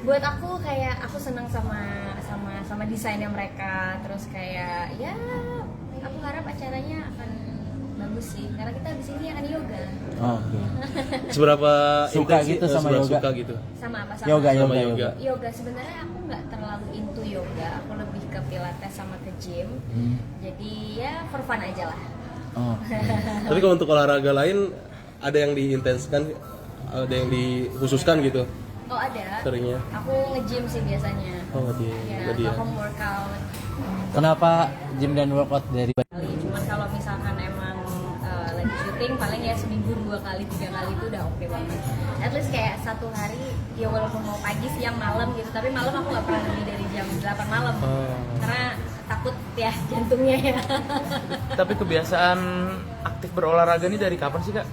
Buat aku kayak aku senang sama desainnya mereka, terus kayak ya aku harap acaranya akan bagus sih karena kita di sini akan yoga. Oh, oke. Seberapa Suka intens gitu sih, sama seberapa yoga? suka gitu? Sama apa Yoga. Yoga sebenarnya aku nggak terlalu into yoga, aku lebih ke pilates sama ke gym. Jadi ya for fun aja lah. Oh. Tapi kalau untuk olahraga lain ada yang diintenskan, ada yang dikhususkan gitu Oh ada. seringnya? Aku nge-gym sih biasanya. Oh dia, Ya, dia. atau home workout. Kenapa gym dan workout dari Cuman kalau misalkan emang lagi syuting paling ya seminggu 2 kali 3 kali itu udah oke banget. At least kayak satu hari ya walaupun mau pagi siang malam gitu, tapi malam aku nggak pernah lebih dari jam 8 malam karena takut ya jantungnya ya. Tapi kebiasaan aktif berolahraga ini dari kapan sih, Kak?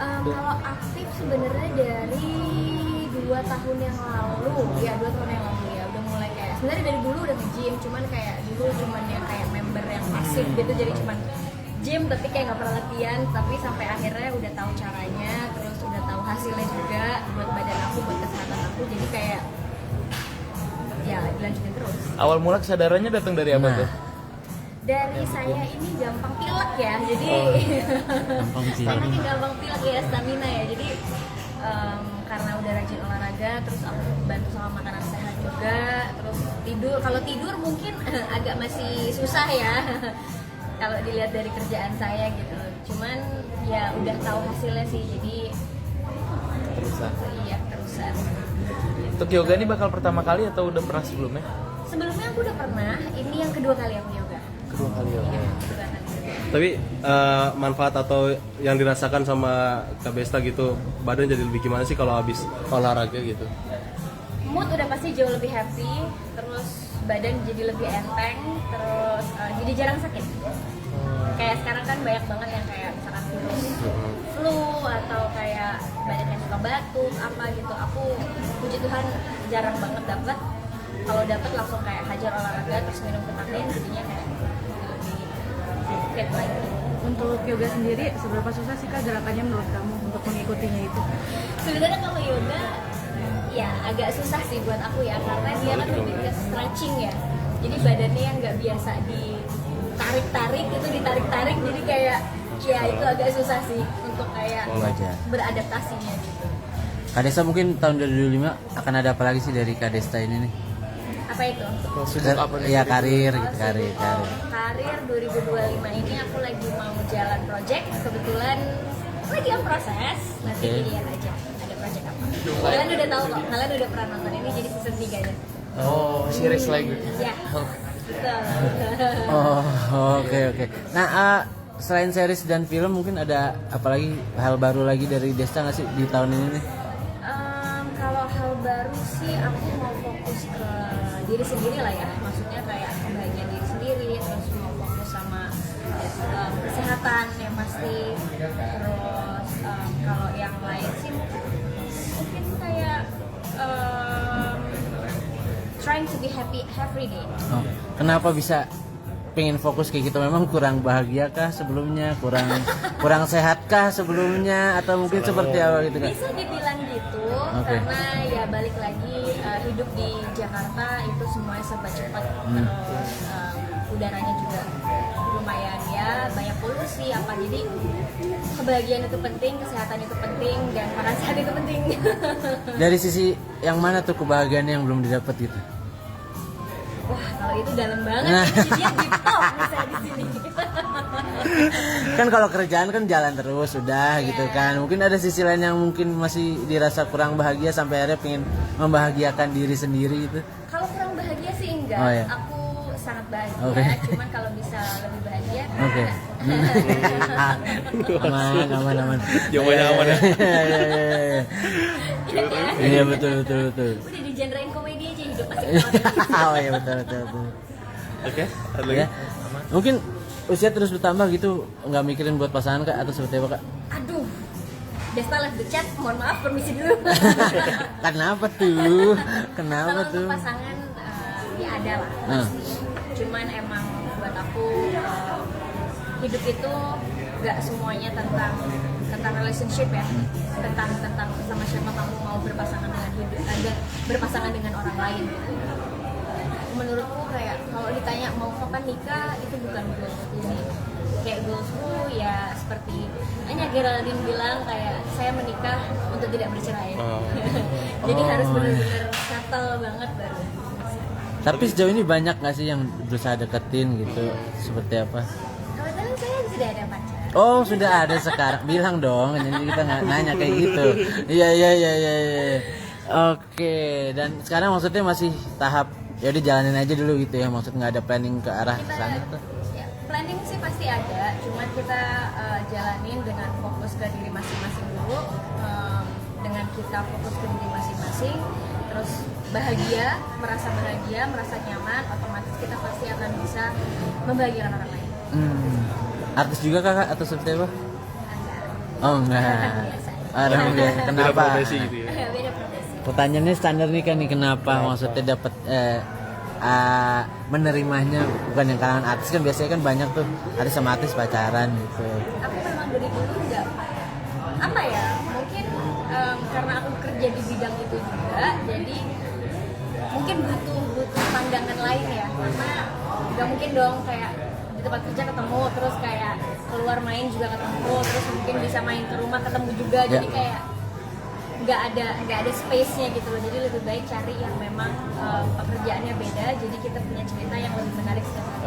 Kalau aktif sebenarnya dari 2 tahun yang lalu ya 2 tahun yang lalu ya udah mulai kayak sebenarnya dari dulu udah nge-gym, cuman kayak dulu cuman yang kayak member yang pasif gitu, jadi cuman gym tapi kayak nggak pernah latihan, tapi sampai akhirnya udah tahu caranya, terus udah tahu hasilnya juga buat badan aku, buat kesehatan aku, jadi kayak ya dilanjutin terus. Awal mula kesadarannya datang dari apa tuh? Dari saya ini gampang pilek ya, jadi gampang sih? anaknya gampang pilek ya, stamina ya, jadi karena udah rajin olahraga, terus aku bantu sama makanan sehat juga, terus tidur, kalau tidur mungkin agak masih susah ya kalau dilihat dari kerjaan saya gitu, cuman ya udah tahu hasilnya sih, jadi Terusan. iya terusan. Untuk yoga ini bakal pertama kali atau udah pernah sebelumnya? Sebelumnya aku udah pernah, ini yang kedua kali aku yoga. Kedua kali yoga. Ya, kedua kali. Tapi manfaat atau yang dirasakan sama Kak Besta gitu, badan jadi lebih gimana sih kalau habis olahraga gitu? Mood udah pasti jauh lebih happy, terus badan jadi lebih enteng, terus jadi jarang sakit. Kayak sekarang kan banyak banget yang kayak misalkan flu atau kayak banyak yang suka batuk apa gitu. Aku puji Tuhan jarang banget dapet. Kalau dapet langsung kayak hajar olahraga terus minum vitamin, jadinya kayak lebih fit lagi. Untuk yoga sendiri, seberapa susah sih Kak gerakannya menurut kamu untuk mengikutinya itu? Sebenarnya kalau yoga ya agak susah sih buat aku ya, karena dia kan lebih ke stretching ya, jadi badannya yang nggak biasa ditarik-tarik itu ditarik-tarik, jadi kayak ya itu agak susah sih untuk kayak Belajar. beradaptasinya gitu. Kak Desta mungkin tahun 2025 akan ada apa lagi sih dari Kak Desta ini nih? Apa itu? Sibuk apa nih? Iya, karir Oh, gitu, karir. Karir 2025 ini aku lagi mau jalan project, kebetulan lagi yang proses, nanti Oke. dilihat aja ada project apa. Kalian udah tahu kok, kalian udah pernah nonton ini, jadi season 3 nya. Oh, series lagi. Ya, betul. Oh, oke. Nah, selain series dan film mungkin ada apa lagi hal baru lagi dari Desta nggak sih di tahun ini nih? Kalau hal baru sih aku mau fokus ke diri sendiri lah ya, maksudnya kayak kebahagiaan diri sendiri, terus mau fokus sama kesehatan yang pasti, terus kalau yang lain sih mungkin kayak trying to be happy every day. Oh, kenapa bisa pengen fokus kayak gitu? Memang kurang bahagia kah sebelumnya? Kurang sehat kah sebelumnya? Atau mungkin seperti apa gitu kan? Bisa dibilang gitu, Oke. karena ya balik lagi hidup di Jakarta itu semuanya serba cepat, terus udaranya juga lumayan ya banyak polusi apa, jadi kebahagiaan itu penting, kesehatan itu penting, dan makan sehat itu penting. Dari sisi yang mana tuh kebahagiaan yang belum didapat gitu? Wah kalau itu dalam banget, Nah. jadi dia deep talk misalnya di sini. Kan kalau kerjaan kan jalan terus udah gitu kan. Mungkin ada sisi lain yang mungkin masih dirasa kurang bahagia sampai akhirnya pengen membahagiakan diri sendiri gitu. Kalau kurang bahagia sih enggak, Oh, ya. aku sangat bahagia, Oke. cuman kalau bisa lebih bahagia. Oke. Aman. Jawabannya aman ya. Iya betul. Udah digenrein komedi aja hidup masih Oh iya betul. Oke, ada lagi? Ya. Mungkin usia terus bertambah gitu, nggak mikirin buat pasangan kak atau seperti apa kak? Aduh, Desta live the chat, mohon maaf permisi dulu. Kenapa tuh? Kalau untuk pasangan ya ada lah pasti. Cuman emang buat aku hidup itu nggak semuanya tentang tentang relationship ya, tentang sama siapa kamu mau berpasangan dengan orang lain gitu. Menurutku kayak kalau ditanya mau kapan nikah, itu bukan goals ini. Kayak goalsku ya seperti hanya Geraldine bilang, kayak saya menikah untuk tidak bercerai. Jadi harus benar-benar settle banget baru. Tapi sejauh ini banyak nggak sih yang berusaha deketin gitu? Seperti apa? Kebetulan saya sudah ada pacar. Oh sudah ada sekarang, bilang dong. Jadi kita nggak nanya kayak gitu. Iya. Oke, dan sekarang maksudnya masih tahap ya udah jalanin aja dulu gitu ya, maksud nggak ada planning ke arah sana tuh. Ya, planning sih pasti ada, cuman kita jalanin dengan fokus ke diri masing-masing dulu, dengan kita fokus ke diri masing-masing, terus bahagia, merasa nyaman, otomatis kita pasti akan bisa membahagiakan orang lain. Artis juga kakak atau seperti apa? Oh enggak. Biasa. Orang biasa. Beda Kenapa? profesi gitu ya. Beda profesi. Pertanyaannya standar nih kan nih, kenapa maksudnya dapat menerimanya bukan yang kalangan artis, kan biasanya kan banyak tuh artis sama artis pacaran gitu. Aku memang dari dulu nggak apa ya, mungkin karena aku kerja di bidang itu juga, jadi mungkin butuh pandangan lain ya, karena nggak mungkin dong kayak di tempat kerja ketemu terus kayak keluar main juga ketemu, terus mungkin bisa main ke rumah ketemu juga, jadi kayak nggak ada space-nya gitu loh. Jadi lebih baik cari yang memang pekerjaannya beda, jadi kita punya cerita yang lebih menarik setiap hari.